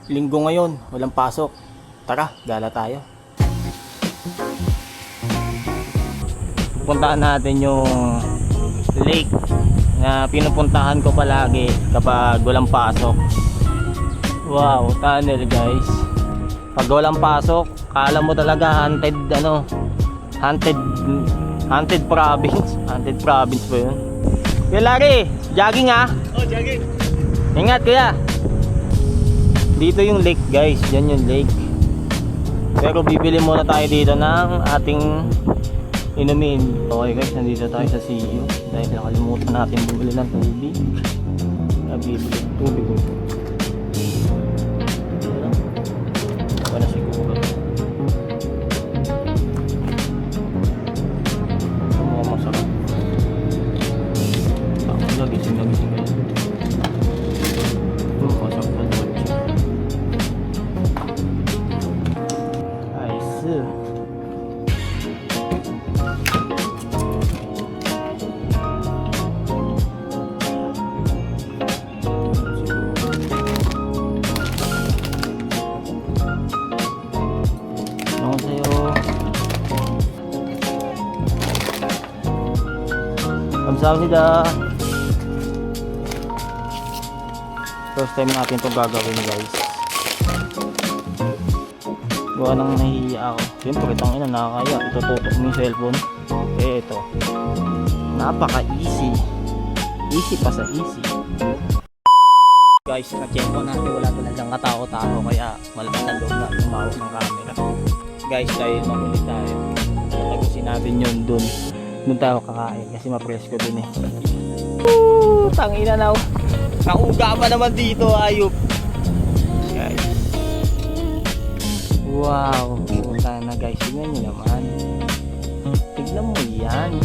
Linggo ngayon, walang pasok. Tara, gala tayo. Puntaan natin yung lake na pinupuntahan ko palagi kapag walang pasok. Wow, tunnel guys. Pag walang pasok, kala mo talaga haunted province. Haunted province po yun. Kuya Larry, jogging ah. Oh, jogging. Ingat kuya. Dito yung lake guys, yan yung lake. Pero bibili muna tayo dito ng ating inumin. Okay guys, nandito tayo sa CU dahil nakalimutan natin bumili ng tubig. Bibili ng tubig. Ito na siguro. Ito mga masarap. Ako nagising kayo. Ito masarap na dutch. Nice. 감사합니다. First time natin itong gagawin guys. Gawa nang nahihiya ako. Siyempre itong ina nakakaya. Itututok mo yung cellphone. Eh ito, napaka easy. Easy pa sa easy. Guys, na-check ko natin wala talagang katao-tao. Kaya malakas na loob natin umawak ng camera. Guys, tayo magulit tayo. Tagusin natin yun dun tayo kakain kasi mapresko dun eh. Tangina na. Nauga pa naman dito, ayop. Guys. Wow. Punta na guys. Tignan nyo naman. Tignan mo yan.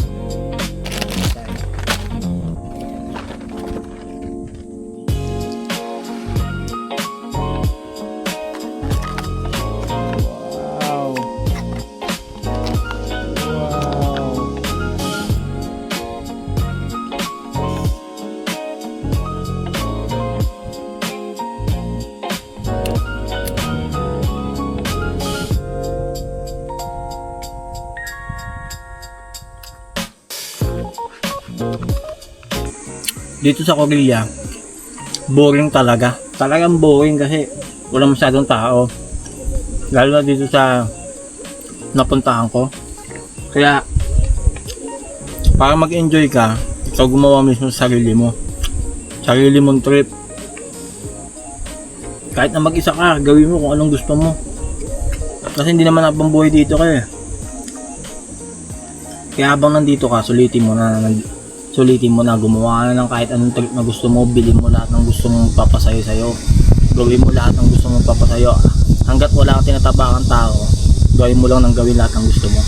Dito sa Corilla, boring talaga. Talagang boring kasi wala masyadong tao. Lalo na dito sa napuntahan ko. Kaya, para mag-enjoy ka, ikaw gumawa mismo sa sarili mo. Sarili mong trip. Kahit na mag-isa ka, gawin mo kung anong gusto mo. Kasi hindi naman habang buhay dito ka eh. Kaya habang nandito ka, sulitin mo na gumawa na ng kahit anong trip na gusto mo, bilhin mo lahat ng gusto mong papasayo sa'yo, gawin mo lahat ng gusto mong papasayo. Hanggat wala kang tinatapakan tao, gawin mo lang ng gawin lahat ng gusto mo.